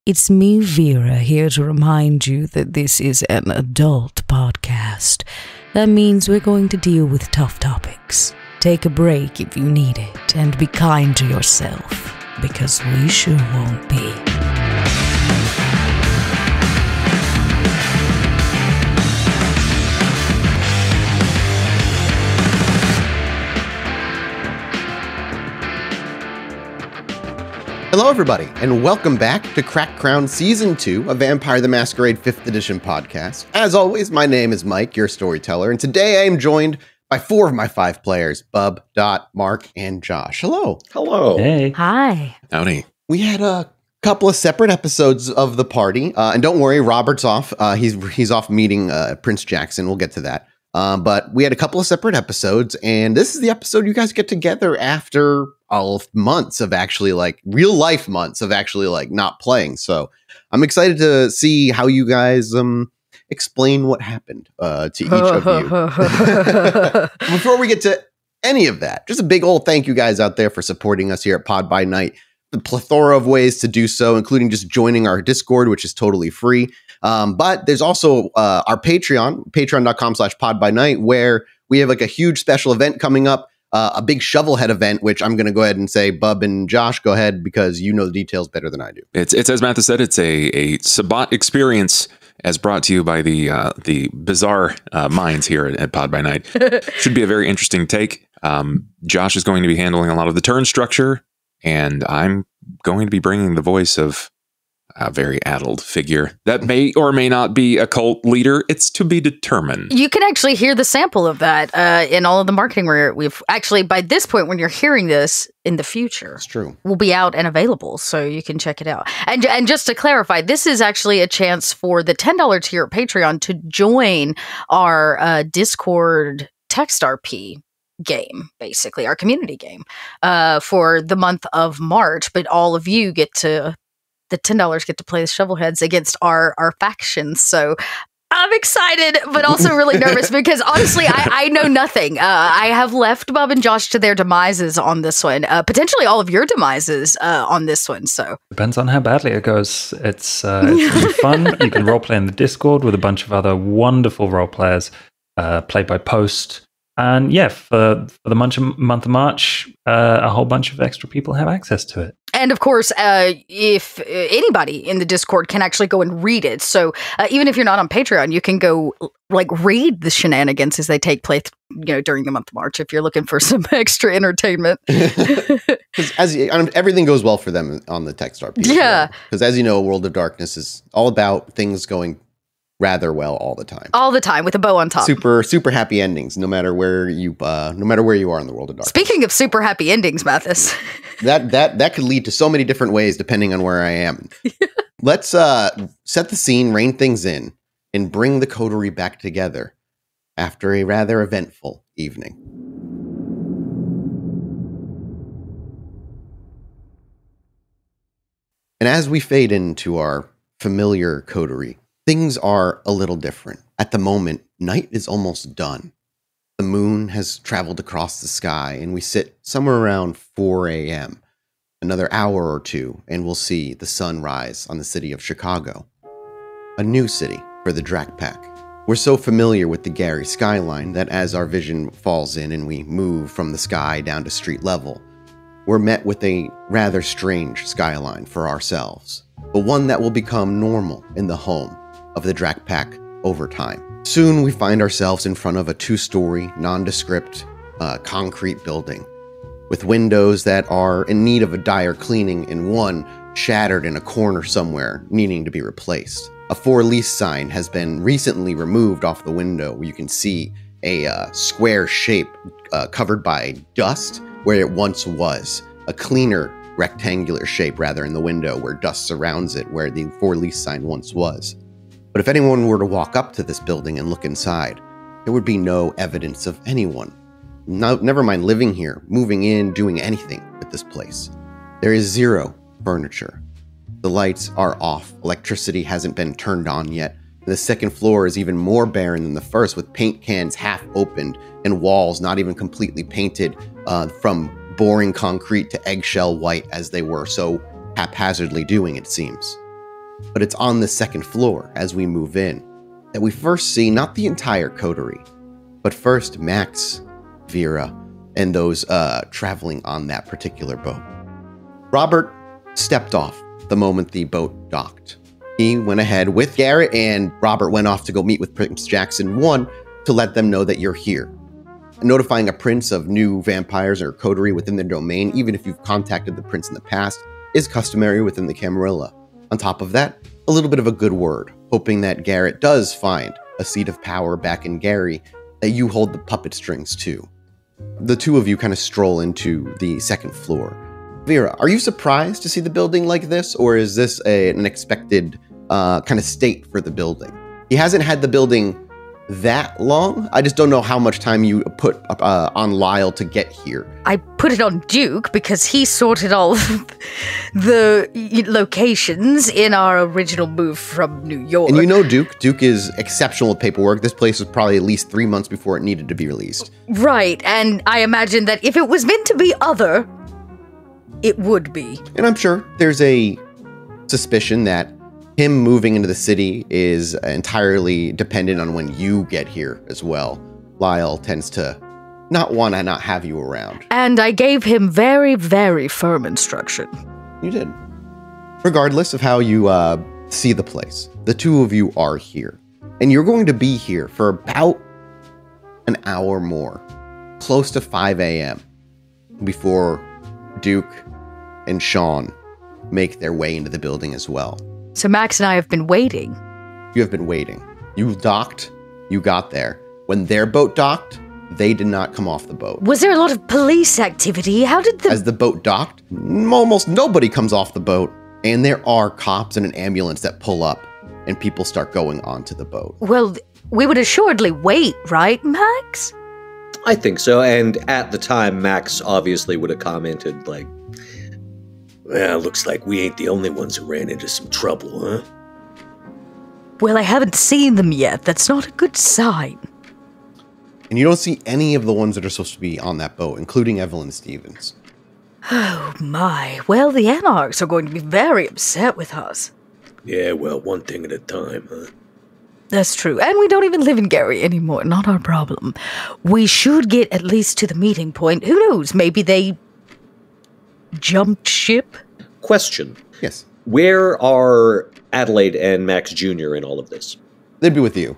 It's me, Vera, here to remind you that this is an adult podcast. That means we're going to deal with tough topics. Take a break if you need it, and be kind to yourself, because we sure won't be. Hello, everybody, and welcome back to Cracked Crown Season 2 of Vampire the Masquerade 5th Edition podcast. As always, my name is Mike, your storyteller, and today I am joined by 4 of my 5 players, Bub, Dot, Mark, and Josh. Hello. Hello. Hey. Hi. Howdy. We had a couple of separate episodes of the party, and don't worry, Robert's off. He's off meeting Prince Jackson. We'll get to that. But we had a couple of separate episodes, and this is the episode you guys get together after months of actually real life months of actually not playing. So I'm excited to see how you guys explain what happened to each of you. Before we get to any of that, just a big old thank you guys out there for supporting us here at Pod by Night. The plethora of ways to do so, including just joining our Discord, which is totally free. But there's also our Patreon, patreon.com/podbynight, where we have a huge special event coming up, a big Shovelhead event, which I'm going to go ahead and say, Bub and Josh, go ahead, because you know the details better than I do. It's as Mathis said, it's a Sabbat experience as brought to you by the bizarre minds here at Pod by Night. Should be a very interesting take. Josh is going to be handling a lot of the turn structure, and I'm going to be bringing the voice of a very addled figure that may or may not be a cult leader. It's to be determined. You can actually hear the sample of that in all of the marketing we've actually, by this point, when you're hearing this in the future, it's true, will be out and available, so you can check it out. And just to clarify, this is actually a chance for the $10 tier at Patreon to join our Discord text RP game, basically our community game for the month of March. But all of you the $10 get to play the Shovelheads against our factions. So I'm excited, but also really nervous because honestly, I know nothing. I have left Bub and Josh to their demises on this one. Potentially all of your demises on this one. So depends on how badly it goes. It's gonna be fun. You can roleplay in the Discord with a bunch of other wonderful role players, play by post. And yeah, for the month of March, a whole bunch of extra people have access to it. And of course, if anybody in the Discord can actually go and read it. So even if you're not on Patreon, you can go read the shenanigans as they take place, during the month of March, if you're looking for some extra entertainment. Because everything goes well for them on the text RP. Yeah. Because as you know, World of Darkness is all about things going rather well all the time. All the time with a bow on top. Super happy endings, no matter where you are in the World of Darkness. Speaking of super happy endings, Mathis. that could lead to so many different ways depending on where I am. Let's set the scene, rein things in, and bring the coterie back together after a rather eventful evening. And as we fade into our familiar coterie, things are a little different. At the moment, night is almost done. The moon has traveled across the sky, and we sit somewhere around 4 a.m. Another hour or two, and we'll see the sun rise on the city of Chicago. A new city for the Drac Pack. We're so familiar with the Gary skyline that as our vision falls in and we move from the sky down to street level, we're met with a rather strange skyline for ourselves, but one that will become normal in the home of the Drac Pack over time. Soon we find ourselves in front of a 2-story, nondescript, concrete building with windows that are in need of a dire cleaning and one shattered in a corner somewhere needing to be replaced. A for lease sign has been recently removed off the window where you can see a square shape covered by dust where it once was. A cleaner rectangular shape rather in the window where dust surrounds it where the for lease sign once was. But if anyone were to walk up to this building and look inside, there would be no evidence of anyone. Never mind living here, moving in, doing anything with this place. There is zero furniture. The lights are off. Electricity hasn't been turned on yet. And the second floor is even more barren than the first, with paint cans half opened and walls not even completely painted from boring concrete to eggshell white as they were so haphazardly doing, it seems. but it's on the second floor as we move in that we first see not the entire coterie, but first Max, Vera, and those traveling on that particular boat. Robert stepped off the moment the boat docked. He went ahead with Garrett, and Robert went off to go meet with Prince Jackson 1 to let them know that you're here. Notifying a prince of new vampires or coterie within their domain, even if you've contacted the prince in the past, is customary within the Camarilla. On top of that, a little bit of a good word, hoping that Garrett does find a seat of power back in Gary that you hold the puppet strings to. The two of you kind of stroll into the second floor. Vera, are you surprised to see the building like this, or is this an expected kind of state for the building? He hasn't had the building that long. I just don't know how much time you put on Lyle to get here. I put it on Duke because he sorted all the locations in our original move from New York. And you know Duke. Duke is exceptional with paperwork. This place was probably at least 3 months before it needed to be released. Right, and I imagine that if it was meant to be other, it would be. And I'm sure there's a suspicion that him moving into the city is entirely dependent on when you get here as well. Lyle tends to not want to not have you around. And I gave him very, very firm instruction. You did. Regardless of how you see the place, the two of you are here. And you're going to be here for about an hour more, close to 5 a.m. before Duke and Sean make their way into the building as well. So Max and I have been waiting. You have been waiting. You docked, you got there. When their boat docked, they did not come off the boat. Was there a lot of police activity? How did As the boat docked, almost nobody comes off the boat, and there are cops and an ambulance that pull up, and people start going onto the boat. Well, we would assuredly wait, right, Max? I think so, and at the time, Max obviously would have commented, like, well, looks like we ain't the only ones who ran into some trouble, huh? Well, I haven't seen them yet. That's not a good sign. And you don't see any of the ones that are supposed to be on that boat, including Evelyn Stevens. Oh, my. Well, the Anarchs are going to be very upset with us. Yeah, well, one thing at a time, huh? That's true. And we don't even live in Gary anymore. Not our problem. We should get at least to the meeting point. Who knows? Maybe they jumped ship? Question. Yes. Where are Adelaide and Max Jr. in all of this? They'd be with you.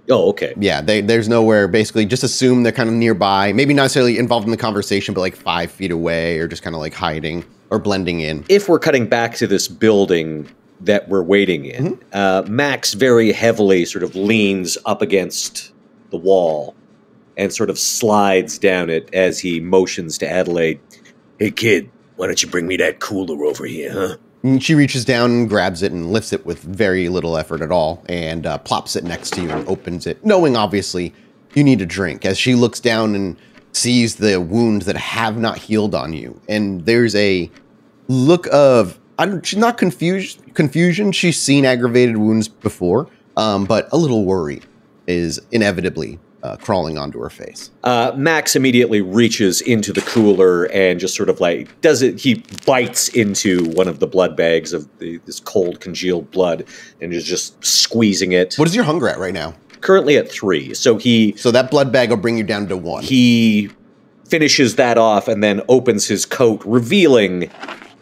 Oh, okay. Yeah, there's nowhere, basically, just assume they're kind of nearby. Maybe not necessarily involved in the conversation, but like 5 feet away or just kind of like hiding or blending in. If we're cutting back to this building that we're waiting in, Max very heavily sort of leans up against the wall and sort of slides down it as he motions to Adelaide. Hey, kid, why don't you bring me that cooler over here, huh? And she reaches down and grabs it and lifts it with very little effort at all and plops it next to you and opens it, knowing obviously you need a drink, as she looks down and sees the wounds that have not healed on you. And there's a look of, she's not confusion. She's seen aggravated wounds before, but a little worry is inevitably crawling onto her face. Max immediately reaches into the cooler and just sort of like he bites into one of the blood bags of this cold congealed blood and is just squeezing it. What is your hunger at right now? Currently at 3. So that blood bag will bring you down to 1. He finishes that off and then opens his coat, revealing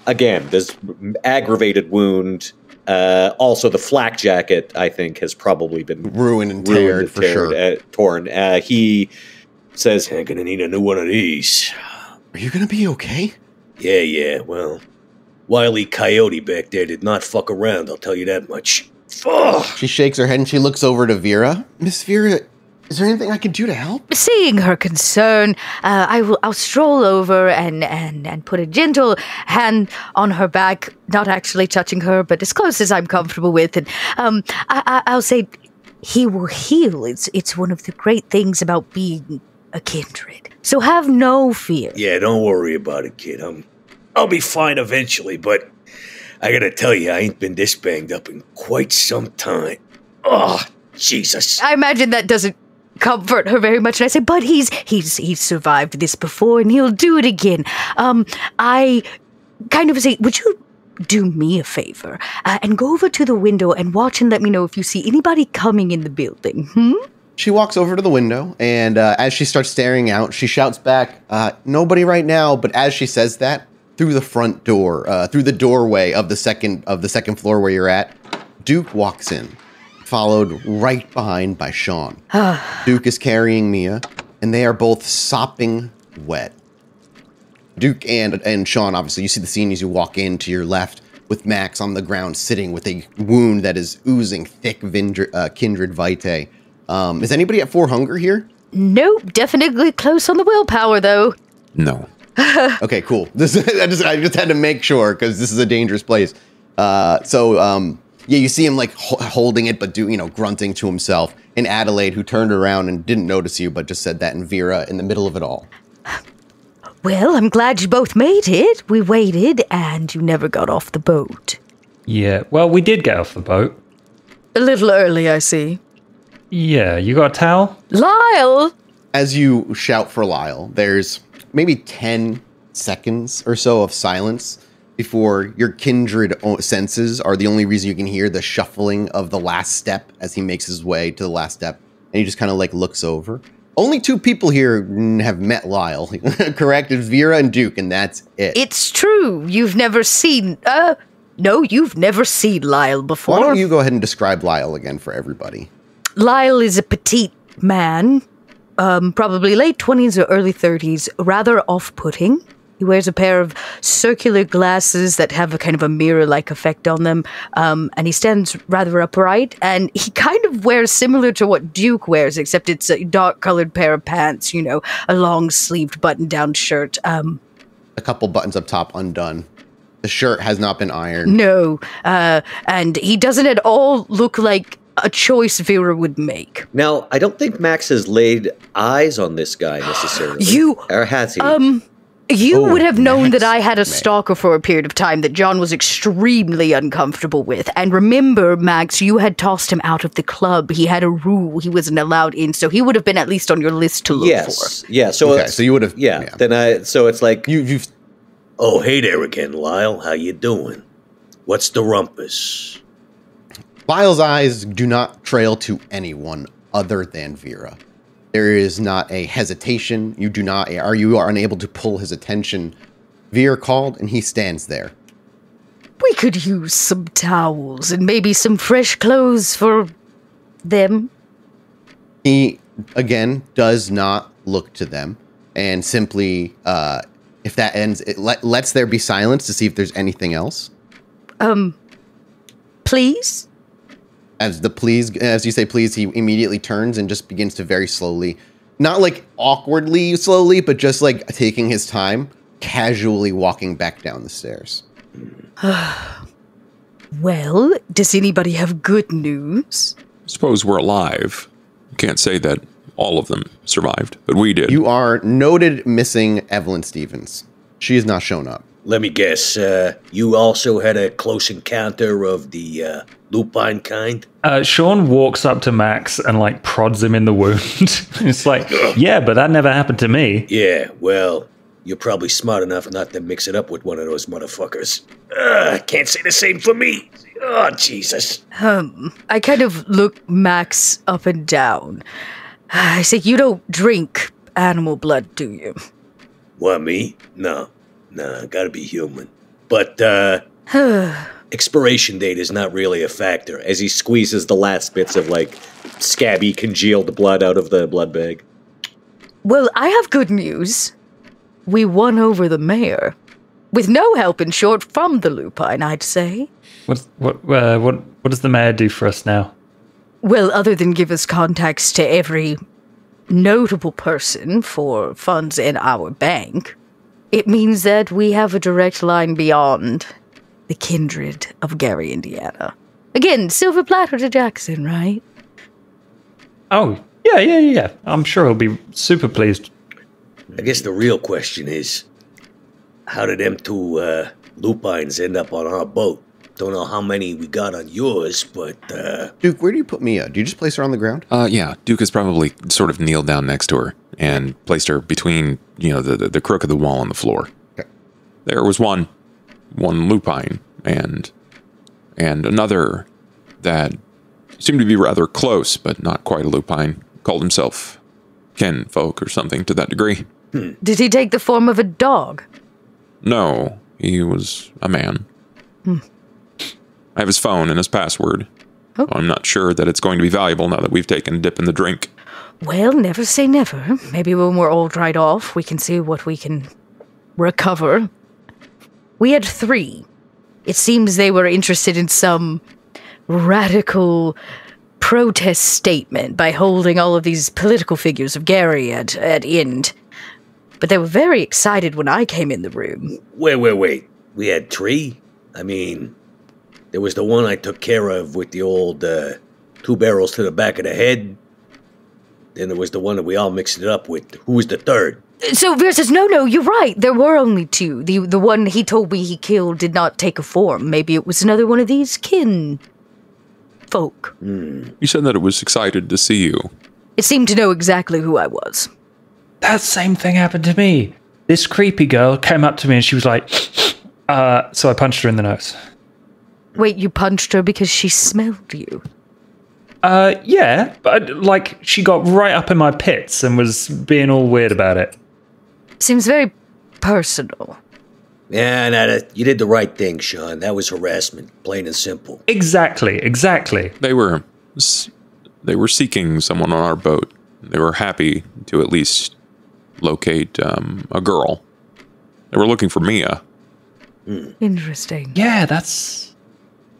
again this aggravated wound. Also, the flak jacket, I think, has probably been ruined and teared, for sure. Torn. He says, I'm going to need a new one of these. Are you going to be okay? Yeah. Well, Wile E. Coyote back there did not fuck around, I'll tell you that much. Ugh. She shakes her head and she looks over to Vera. Miss Vera, is there anything I can do to help? Seeing her concern, I'll stroll over and put a gentle hand on her back, not actually touching her, but as close as I'm comfortable with. And I'll say, he will heal. It's one of the great things about being a kindred. So have no fear. Yeah, don't worry about it, kid. I'll be fine eventually, but I gotta tell you, I ain't been this banged up in quite some time. Oh, Jesus. I imagine that doesn't comfort her very much, and I say, but he's survived this before and he'll do it again. I kind of say, would you do me a favor and go over to the window and watch and let me know if you see anybody coming in the building. She walks over to the window, and as she starts staring out, she shouts back, "Nobody right now." But as she says that, through the front door, through the doorway of the second floor where you're at, Duke walks in, followed right behind by Sean. Duke is carrying Mia, and they are both sopping wet. Duke and Sean, obviously, you see the scene as you walk in to your left with Max on the ground sitting with a wound that is oozing thick kindred vitae. Is anybody at 4 hunger here? Nope, definitely close on the willpower, though. No. Okay, cool. I just had to make sure because this is a dangerous place. Yeah, you see him like holding it, but grunting to himself. And Adelaide, who turned around and didn't notice you, but just said that, and Vera in the middle of it all. Well, I'm glad you both made it. We waited, and you never got off the boat. Yeah, well, we did get off the boat. A little early, I see. Yeah, you got a towel? Lyle! As you shout for Lyle, there's maybe 10 seconds or so of silence before your kindred senses are the only reason you can hear the shuffling of the last step as he makes his way to the last step. And he just kind of like looks over. Only 2 people here have met Lyle, correct? It's Vera and Duke, and that's it. It's true. You've never seen... No, you've never seen Lyle before. Why don't you go ahead and describe Lyle again for everybody? Lyle is a petite man, probably late 20s or early 30s, rather off-putting. He wears a pair of circular glasses that have a kind of a mirror-like effect on them, and he stands rather upright, and he kind of wears similar to what Duke wears, except it's a dark-colored pair of pants, a long-sleeved button-down shirt. A couple buttons up top undone. The shirt has not been ironed. No, and he doesn't at all look like a choice Vera would make. Now, I don't think Max has laid eyes on this guy necessarily. Or has he? You would have known that I had a stalker for a period of time that John was extremely uncomfortable with. And remember, Max, you had tossed him out of the club. He had a rule he wasn't allowed in, so he would have been at least on your list to look for. Yeah, so so you would have... Yeah, then so it's like... You've... Oh, hey there again, Lyle. How you doing? What's the rumpus? Lyle's eyes do not trail to anyone other than Vera. There is not a hesitation. You are unable to pull his attention. Vera called, and he stands there. We could use some towels and maybe some fresh clothes for them. He, again, does not look to them, and simply, if that ends, lets there be silence to see if there's anything else. Please? As you say please, he immediately turns and just begins to very slowly, not like awkwardly slowly, but just like taking his time, casually walking back down the stairs. Well, does anybody have good news? Suppose we're alive. Can't say that all of them survived, but we did. You are noted missing Evelyn Stevens. She has not shown up. Let me guess, you also had a close encounter of the lupine kind? Sean walks up to Max and like prods him in the wound. It's like, yeah, but that never happened to me. Yeah, well, you're probably smart enough not to mix it up with one of those motherfuckers. Can't say the same for me. Oh, Jesus. I kind of look Max up and down. I say, you don't drink animal blood, do you? What, me? No, gotta be human. But, expiration date is not really a factor. As he squeezes the last bits of, like, scabby, congealed blood out of the blood bag. Well, I have good news. We won over the mayor. With no help, in short, from the lupine, I'd say. What does the mayor do for us now? Well, other than give us contacts to every notable person for funds in our bank, it means that we have a direct line beyond the kindred of Gary, Indiana. Again, silver platter to Jackson, right? Oh, yeah. I'm sure he'll be super pleased. I guess the real question is, how did them two lupines end up on our boat? Don't know how many we got on yours, but... Duke, where do you put Mia? Do you just place her on the ground? Yeah, Duke has probably sort of kneeled down next to her and placed her between, the crook of the wall and the floor. Okay. There was one lupine, and another that seemed to be rather close, but not quite a lupine, called himself kinfolk or something to that degree. Did he take the form of a dog? No, he was a man. I have his phone and his password. Oh. I'm not sure that it's going to be valuable now that we've taken a dip in the drink. Well, never say never. Maybe when we're all dried off, we can see what we can recover. We had 3. It seems they were interested in some radical protest statement by holding all of these political figures of Gary at end. But they were very excited when I came in the room. Wait. We had 3? I mean, there was the one I took care of with the old 2 barrels to the back of the head. Then there was the one that we all mixed it up with. Who was the third? So Veer says, no, you're right. There were only 2. The one he told me he killed did not take a form. Maybe it was another one of these kin folk. You said that it was excited to see you. It seemed to know exactly who I was. That same thing happened to me. This creepy girl came up to me and she was like, so I punched her in the nose. Wait, you punched her because she smelled you? Yeah, but like she got right up in my pits and was being all weird about it. Seems very personal. Yeah, you did the right thing, Sean. That was harassment, plain and simple. Exactly. They were seeking someone on our boat. They were happy to at least locate a girl. They were looking for Mia. Interesting. Yeah, that's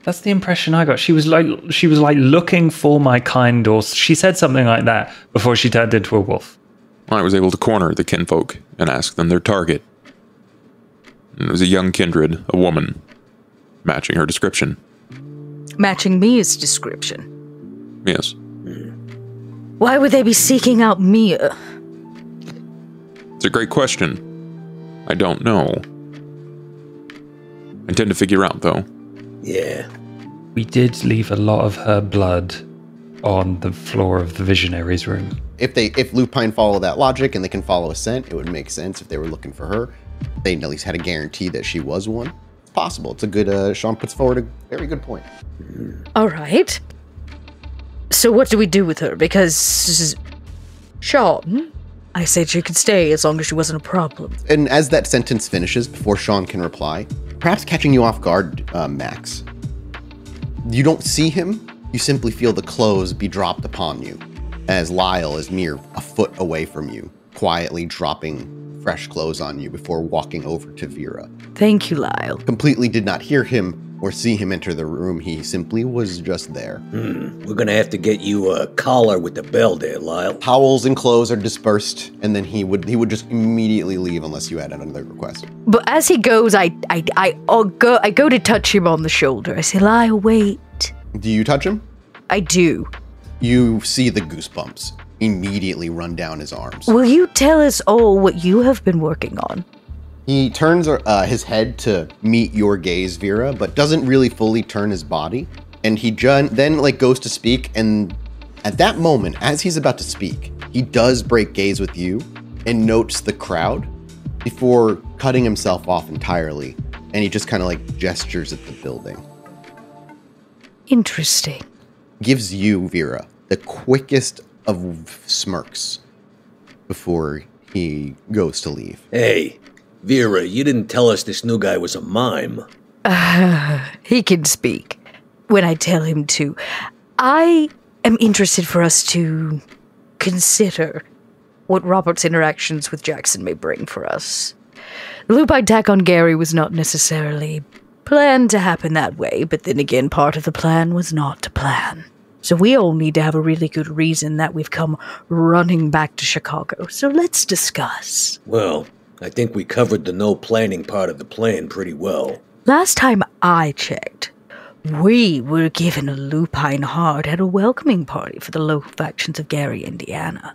the impression I got. She was like looking for my kind, or she said something like that before she turned into a wolf. I was able to corner the kinfolk and ask them their target. And it was a young kindred, a woman, matching her description. Matching Mia's description? Yes. Why would they be seeking out Mia? It's a great question. I don't know. I intend to figure out, though. Yeah. We did leave a lot of her blood on the floor of the Visionary's room. If Lupine follow that logic and they can follow a scent, it would make sense if they were looking for her. They at least had a guarantee that she was one. It's possible. It's a good, Sean puts forward a very good point. All right. So what do we do with her? Because, Sean, I said she could stay as long as she wasn't a problem. And as that sentence finishes, before Sean can reply, perhaps catching you off guard, Max, you don't see him, you simply feel the clothes be dropped upon you, as Lyle is mere a foot away from you, quietly dropping fresh clothes on you before walking over to Vera. Thank you, Lyle. Completely did not hear him or see him enter the room. He simply was just there. We're gonna have to get you a collar with the bell there, Lyle. Towels and clothes are dispersed, and then he would just immediately leave unless you had another request. But as he goes, I go to touch him on the shoulder. I say, Lyle, wait. Do you touch him? I do. You see the goosebumps immediately run down his arms. Will you tell us all what you have been working on? He turns his head to meet your gaze, Vera, but doesn't really fully turn his body. And he then goes to speak, and at that moment, as he's about to speak, he does break gaze with you and notes the crowd before cutting himself off entirely. And he just kind of gestures at the building. Interesting. Gives you, Vera, the quickest of smirks before he goes to leave. Hey, Vera, you didn't tell us this new guy was a mime. He can speak when I tell him to. I am interested for us to consider what Robert's interactions with Jackson may bring for us. The lupine attack on Gary was not necessarily planned to happen that way, but then again, part of the plan was not to plan. So we all need to have a really good reason that we've come running back to Chicago. So let's discuss. Well, I think we covered the no planning part of the plan pretty well. Last time I checked, we were given a lupine heart at a welcoming party for the local factions of Gary, Indiana.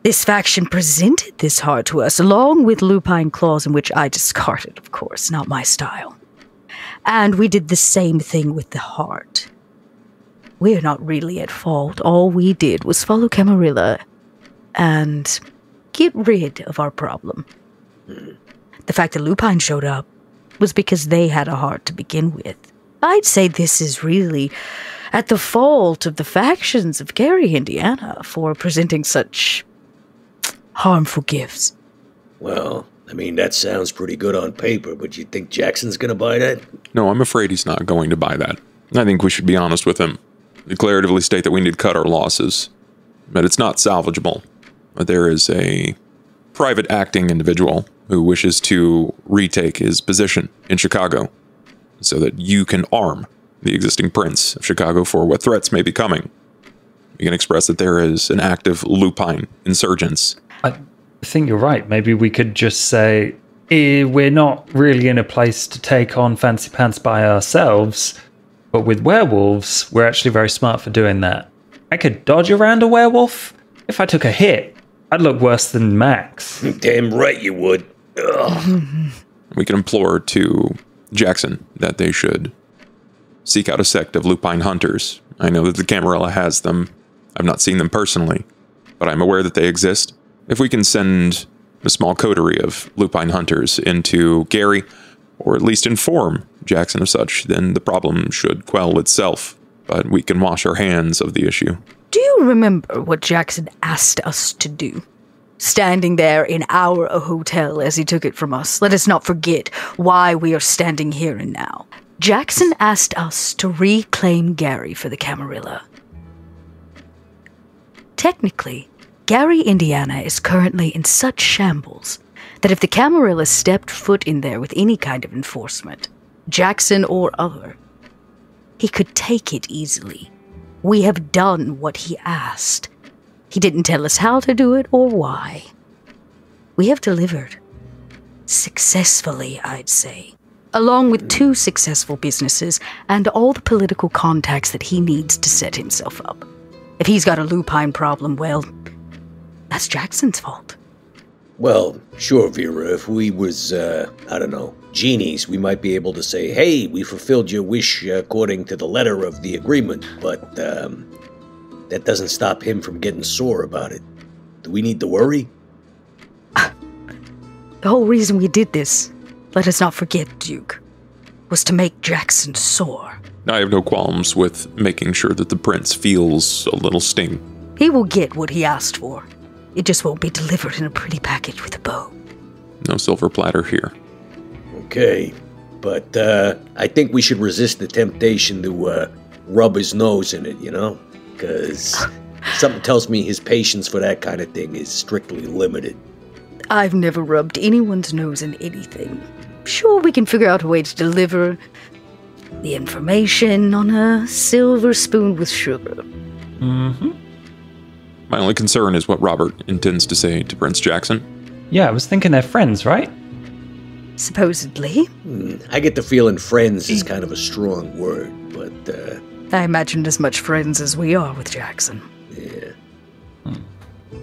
This faction presented this heart to us, along with lupine claws, in which I discarded, of course, not my style. And we did the same thing with the heart. We're not really at fault. All we did was follow Camarilla and get rid of our problem. The fact that Lupine showed up was because they had a heart to begin with. I'd say this is really at the fault of the factions of Gary, Indiana, for presenting such harmful gifts. Well, I mean, that sounds pretty good on paper, but you think Jackson's gonna buy that? No, I'm afraid he's not going to buy that. I think we should be honest with him. Declaratively state that we need to cut our losses. But it's not salvageable. But there is a private acting individual who wishes to retake his position in Chicago so that you can arm the existing Prince of Chicago for what threats may be coming. You can express that there is an active lupine insurgence. I think you're right. Maybe we could just say, we're not really in a place to take on Fancy Pants by ourselves, but with werewolves, we're actually very smart for doing that. I could dodge around a werewolf. If I took a hit, I'd look worse than Max. Damn right you would. Ugh. We can implore to Jackson that they should seek out a sect of lupine hunters. I know that the Camarilla has them. I've not seen them personally, but I'm aware that they exist. If we can send a small coterie of lupine hunters into Gary, or at least inform Jackson of such, then the problem should quell itself. But we can wash our hands of the issue. Do you remember what Jackson asked us to do? Standing there in our hotel as he took it from us. Let us not forget why we are standing here and now. Jackson asked us to reclaim Gary for the Camarilla. Technically, Gary, Indiana is currently in such shambles that if the Camarilla stepped foot in there with any kind of enforcement, Jackson or other, he could take it easily. We have done what he asked. He didn't tell us how to do it or why. We have delivered. Successfully, I'd say. Along with 2 successful businesses and all the political contacts that he needs to set himself up. If he's got a lupine problem, well, that's Jackson's fault. Well, sure, Vera, if we was, I don't know, genies, we might be able to say, hey, we fulfilled your wish according to the letter of the agreement, but, that doesn't stop him from getting sore about it. Do we need to worry? The whole reason we did this, let us not forget, Duke, was to make Jackson sore. I have no qualms with making sure that the Prince feels a little sting. He will get what he asked for. It just won't be delivered in a pretty package with a bow. No silver platter here. Okay, but I think we should resist the temptation to rub his nose in it, you know? Because something tells me his patience for that kind of thing is strictly limited. I've never rubbed anyone's nose in anything. Sure, we can figure out a way to deliver the information on a silver spoon with sugar. Mm-hmm. My only concern is what Robert intends to say to Prince Jackson. Yeah, I was thinking they're friends, right? Supposedly. I get the feeling friends is kind of a strong word, but, I imagined as much friends as we are with Jackson. yeah.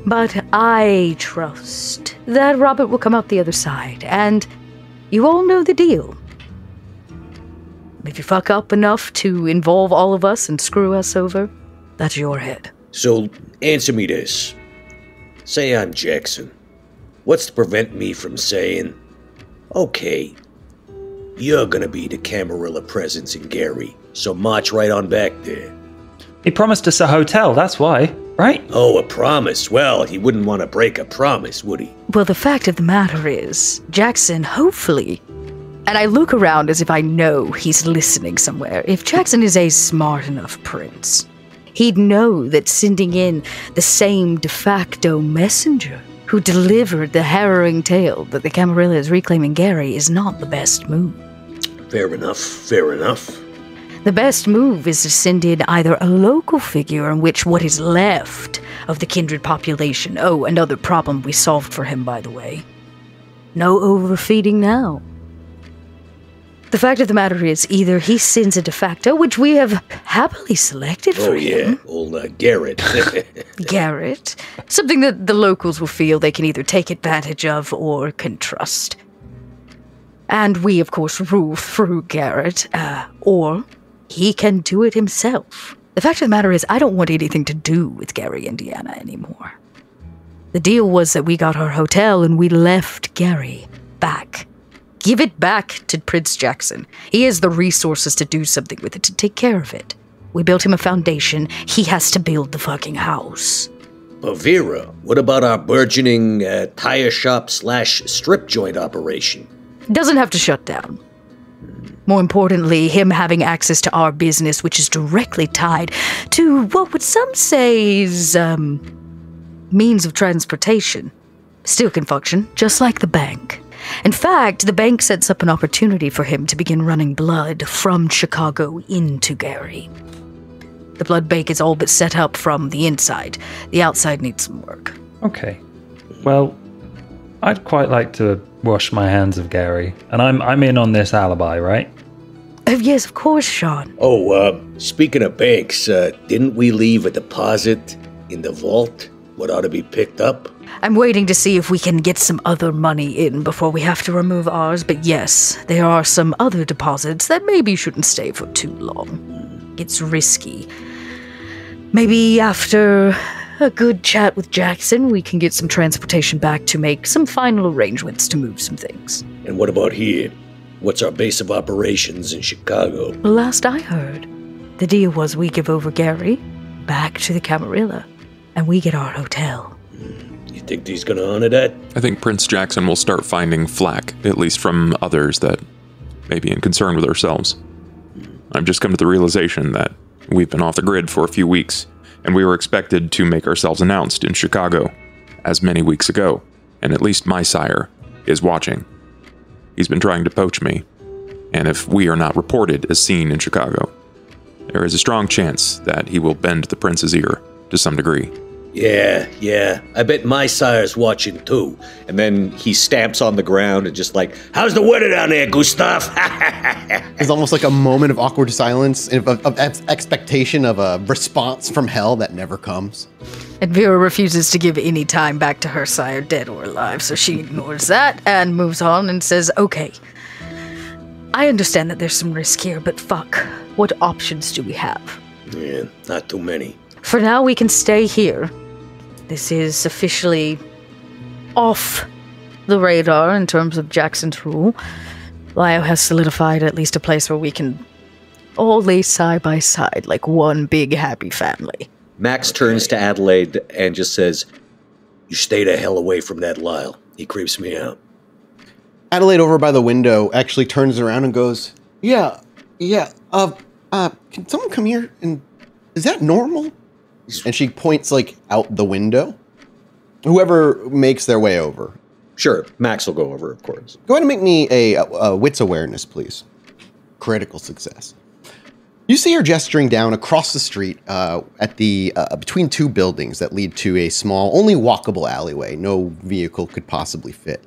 But I trust that Robert will come out the other side, and you all know the deal. If you fuck up enough to involve all of us and screw us over, that's your head. So, answer me this. Say I'm Jackson. What's to prevent me from saying, okay, you're gonna be the Camarilla presence in Gary, so march right on back there. He promised us a hotel, that's why, right? Oh, a promise. Well, he wouldn't want to break a promise, would he? Well, the fact of the matter is, Jackson, hopefully, and I look around as if I know he's listening somewhere, if Jackson is a smart enough prince, he'd know that sending in the same de facto messenger who delivered the harrowing tale that the Camarilla is reclaiming Gary is not the best move. Fair enough, fair enough. The best move is to send in either a local figure in which what is left of the kindred population. Oh, another problem we solved for him, by the way. No overfeeding now. The fact of the matter is, either he sends a de facto, which we have happily selected for him. Old Garrett. Garrett. Something that the locals will feel they can either take advantage of or can trust. And we, of course, rule through Garrett, or he can do it himself. The fact of the matter is, I don't want anything to do with Gary, Indiana anymore. The deal was that we got our hotel and we left Gary back Give it back to Prince Jackson. He has the resources to do something with it, to take care of it. We built him a foundation. He has to build the fucking house. But Vera, what about our burgeoning tire shop / strip joint operation? Doesn't have to shut down. More importantly, him having access to our business, which is directly tied to what would some say is, means of transportation, still can function, just like the bank. In fact, the bank sets up an opportunity for him to begin running blood from Chicago into Gary. The blood bank is all but set up from the inside. The outside needs some work. Okay. Well, I'd quite like to wash my hands of Gary. And I'm in on this alibi, right? Yes, of course, Sean. Oh, speaking of banks, didn't we leave a deposit in the vault? What ought to be picked up? I'm waiting to see if we can get some other money in before we have to remove ours, but yes, there are some other deposits that maybe shouldn't stay for too long. It's risky. Maybe after a good chat with Jackson, we can get some transportation back to make some final arrangements to move some things. And what about here? What's our base of operations in Chicago? Well, last I heard, the deal was we give over Gary back to the Camarilla, and we get our hotel. You think he's gonna honor that? I think Prince Jackson will start finding flack, at least from others that may be in concern with ourselves. I've just come to the realization that we've been off the grid for a few weeks, and we were expected to make ourselves announced in Chicago, as many weeks ago, and at least my sire is watching. He's been trying to poach me, and if we are not reported as seen in Chicago, there is a strong chance that he will bend the prince's ear to some degree. Yeah. I bet my sire's watching too. And then he stamps on the ground and just like, how's the weather down there, Gustav? There's almost like a moment of awkward silence, of expectation of a response from hell that never comes. And Vera refuses to give any time back to her sire, dead or alive, so she ignores that and moves on and says, okay, I understand that there's some risk here, but fuck, what options do we have? Yeah, not too many. For now, we can stay here. This is officially off the radar in terms of Jackson's rule. Lio has solidified at least a place where we can all lay side by side like one big happy family. Max turns to Adelaide and just says, You stay the hell away from that Lyle. He creeps me out. Adelaide over by the window actually turns around and goes, can someone come here and is that normal? And she points like out the window. Whoever makes their way over. Sure, Max will go over, of course. Go ahead and make me a wits awareness, please. Critical success. You see her gesturing down across the street at the between two buildings that lead to a small, only walkable alleyway. No vehicle could possibly fit.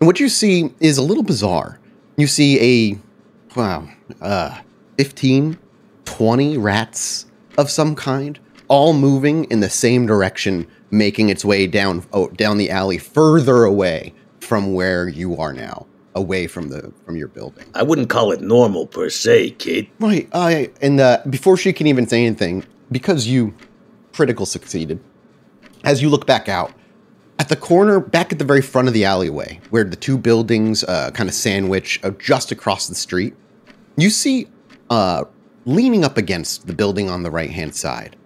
And what you see is a little bizarre. You see 15, 20 rats of some kind, all moving in the same direction, making its way down the alley further away from where you are now, away from your building. I wouldn't call it normal per se, kid. Right. And before she can even say anything, because you critical succeeded, as you look back out, at the corner, back at the very front of the alleyway, where the two buildings kind of sandwich just across the street, you see leaning up against the building on the right-hand side,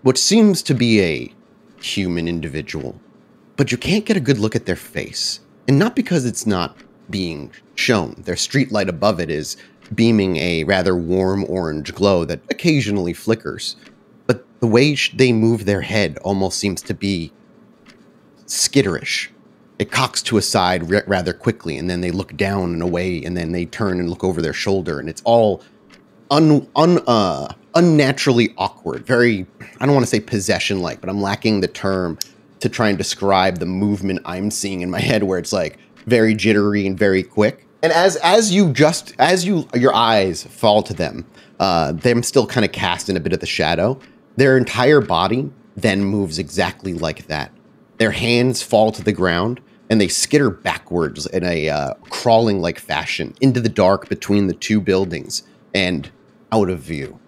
what seems to be a human individual, but you can't get a good look at their face. And not because it's not being shown. Their streetlight above it is beaming a rather warm orange glow that occasionally flickers. But the way they move their head almost seems to be skitterish. It cocks to a side rather quickly, and then they look down and away, and then they turn and look over their shoulder, and it's all unnaturally awkward. Very, I don't want to say possession-like, but I'm lacking the term to try and describe the movement I'm seeing in my head, where it's like very jittery and very quick. And as your eyes fall to them, them still kind of cast in a bit of the shadow, their entire body then moves exactly like that. Their hands fall to the ground, and they skitter backwards in a crawling-like fashion into the dark between the two buildings and out of view.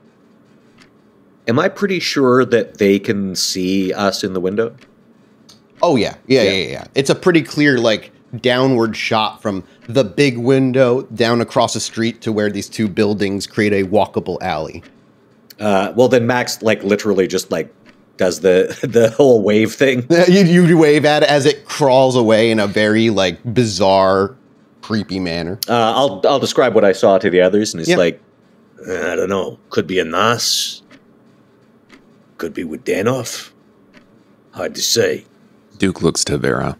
Am I pretty sure that they can see us in the window? Oh, yeah. It's a pretty clear, like, downward shot from the big window down across the street to where these two buildings create a walkable alley. Well, then Max, like, literally just, like, does the whole wave thing. You wave at it as it crawls away in a very, like, bizarre, creepy manner. I'll describe what I saw to the others, and it's like, I don't know. Could be a Nas. Could be with Danoff. Hard to say. Duke looks to Vera.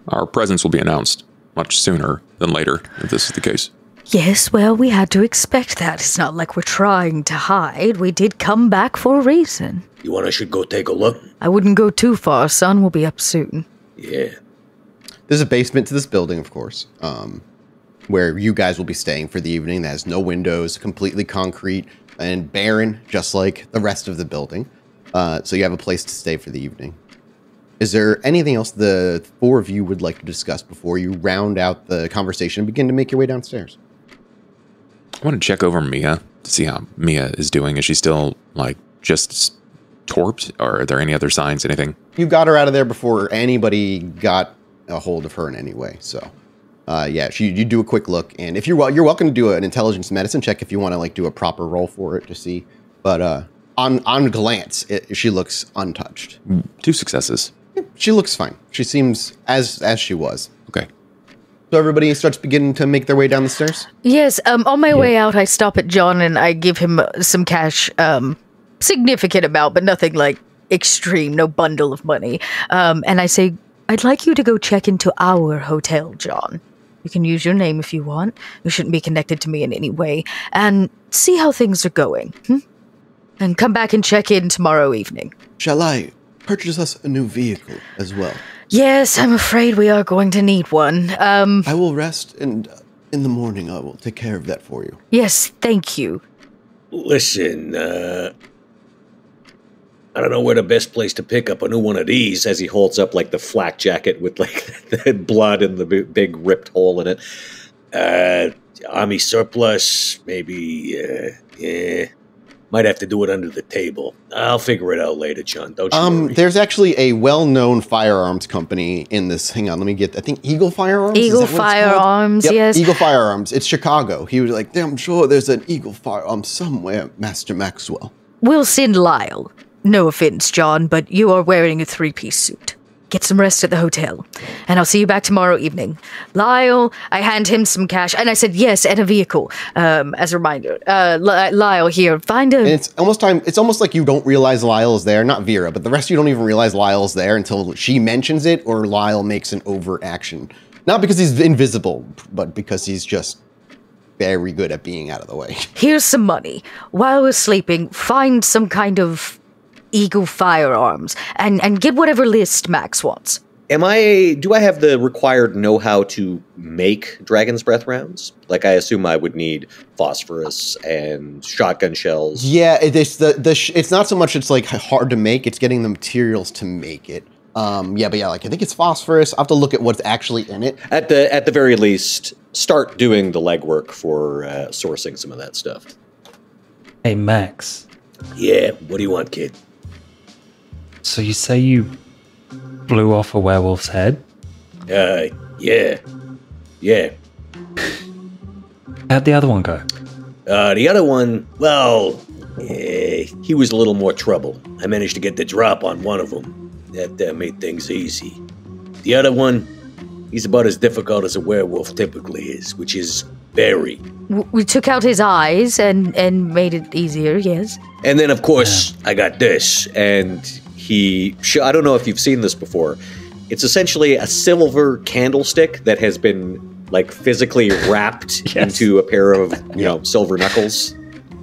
Our presence will be announced much sooner than later, if this is the case. Yes, well, we had to expect that. It's not like we're trying to hide. We did come back for a reason. You want I should go take a look? I wouldn't go too far. Sun will be up soon. Yeah. There's a basement to this building, of course, where you guys will be staying for the evening. That has no windows, completely concrete, and barren, just like the rest of the building. So you have a place to stay for the evening. Is there anything else the four of you would like to discuss before you round out the conversation and begin to make your way downstairs? I want to check over Mia to see how Mia is doing. Is she still, like, just torped? Or are there any other signs, anything? You got her out of there before anybody got a hold of her in any way. So, yeah, you do a quick look. And if you're welcome to do an intelligence medicine check if you want to, like, do a proper roll for it to see. But on glance, she looks untouched. 2 successes. She looks fine. She seems as she was. Okay. So everybody starts beginning to make their way down the stairs? Yes, on my way out, I stop at John and I give him some cash, significant amount, but nothing like extreme, no bundle of money. And I say, I'd like you to go check into our hotel, John. You can use your name if you want. You shouldn't be connected to me in any way. And see how things are going. And come back and check in tomorrow evening. Shall I purchase us a new vehicle as well? Yes, I'm afraid we are going to need one. I will rest, and in the morning I will take care of that for you. Yes, thank you. Listen, I don't know where the best place to pick up a new one of these. as he holds up, like, the flak jacket with, like, the blood and the big ripped hole in it. Army surplus, maybe, yeah. Might have to do it under the table. I'll figure it out later, John. Don't you worry. There's actually a well-known firearms company in this. Hang on, let me get. I think Eagle Firearms. Eagle Firearms, yep, yes. Eagle Firearms. It's Chicago. He was like, I'm sure there's an Eagle Firearms somewhere, Master Maxwell. We'll send Lyle. No offense, John, but you are wearing a 3-piece suit. Get some rest at the hotel, and I'll see you back tomorrow evening. Lyle, I hand him some cash, and I said yes, and a vehicle, as a reminder. Lyle, here, find a... And it's almost like you don't realize Lyle is there. Not Vera, but the rest of you don't even realize Lyle is there until she mentions it or Lyle makes an overt action. Not because he's invisible, but because he's just very good at being out of the way. Here's some money. While we're sleeping, find some kind of Eagle Firearms, and get whatever list Max wants. Do I have the required know-how to make Dragon's Breath rounds? Like, I assume I would need phosphorus and shotgun shells. Yeah, it's not so much it's like hard to make, it's getting the materials to make it. Like I think it's phosphorus. I'll have to look at what's actually in it. At the very least, start doing the legwork for sourcing some of that stuff. Hey, Max. Yeah, what do you want, kid? So you say you blew off a werewolf's head? Yeah. How'd the other one go? The other one, well, he was a little more trouble. I managed to get the drop on one of them. That made things easy. The other one, he's about as difficult as a werewolf typically is, which is very. We took out his eyes and made it easier, yes. And then, of course, I got this, and I don't know if you've seen this before. It's essentially a silver candlestick that has been, like, physically wrapped into a pair of, silver knuckles.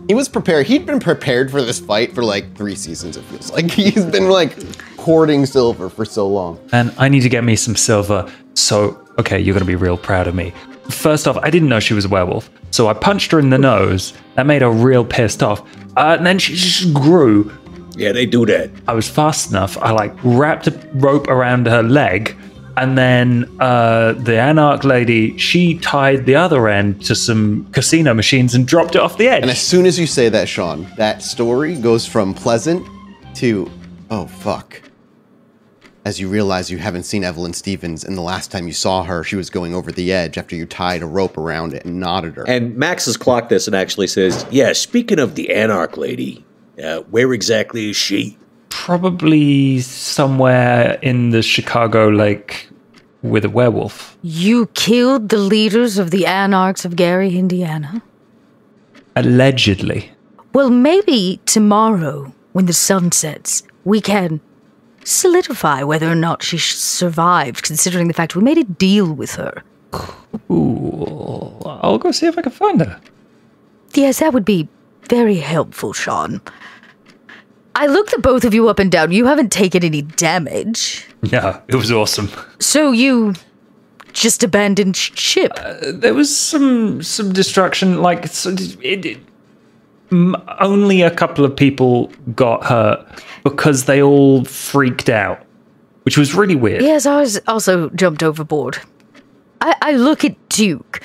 He was prepared. He'd been prepared for this fight for, like, 3 seasons, it feels like. He's been, like, hoarding silver for so long. And I need to get me some silver. So, okay, you're going to be real proud of me. First off, I didn't know she was a werewolf. So I punched her in the nose. That made her real pissed off. And then she just grew. Yeah, they do that. I was fast enough. I, like, wrapped a rope around her leg. And then the Anarch lady, she tied the other end to some casino machines and dropped it off the edge. And as soon as you say that, Sean, that story goes from pleasant to, oh, fuck. as you realize you haven't seen Evelyn Stevens, and the last time you saw her, she was going over the edge after you tied a rope around it and knotted her. And Max has clocked this and actually says, yeah, speaking of the Anarch lady, where exactly is she? Probably somewhere in the Chicago Lake with a werewolf. You killed the leaders of the Anarchs of Gary, Indiana? Allegedly. Well, maybe tomorrow, when the sun sets, we can solidify whether or not she survived, considering the fact we made a deal with her. Ooh, I'll go see if I can find her. Yes, that would be very helpful, Sean. I looked the both of you up and down. You haven't taken any damage. Yeah, it was awesome. So you just abandoned ship? There was some destruction. Like, only a couple of people got hurt because they all freaked out, which was really weird. Yes, I was also jumped overboard. I look at Duke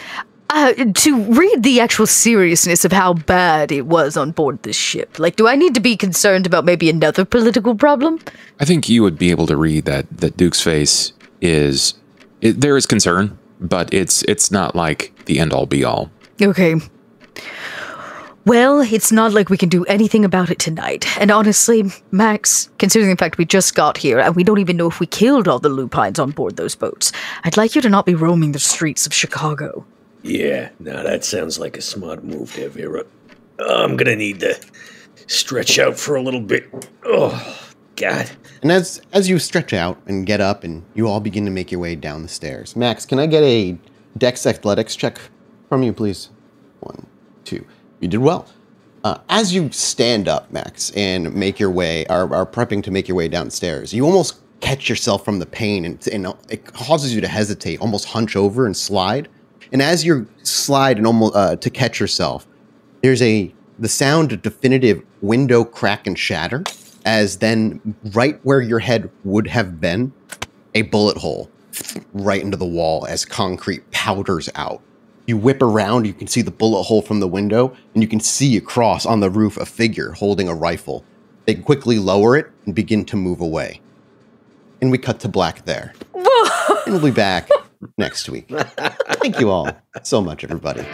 to read the actual seriousness of how bad it was on board this ship. Like, do I need to be concerned about maybe another political problem? I think you would be able to read that Duke's face is... there is concern, but it's not like the end-all be-all. Okay. Well, it's not like we can do anything about it tonight. And honestly, Max, considering the fact we just got here and we don't even know if we killed all the lupines on board those boats, I'd like you to not be roaming the streets of Chicago. Yeah, no, that sounds like a smart move there, Vera. I'm gonna need to stretch out for a little bit. Oh, God. And as you stretch out and get up and you all begin to make your way down the stairs. Max, can I get a Dex Athletics check from you, please? 1, 2. You did well. As you stand up, Max, and make your way, are prepping to make your way downstairs, you almost catch yourself from the pain, and it causes you to hesitate, almost hunch over and slide. And as you slide and almost to catch yourself, there's the sound of definitive window crack and shatter, as then right where your head would have been, a bullet hole right into the wall as concrete powders out. You whip around, you can see the bullet hole from the window, and you can see across on the roof a figure holding a rifle. They quickly lower it and begin to move away. And we cut to black there. And we'll be back next week. Thank you all so much, everybody.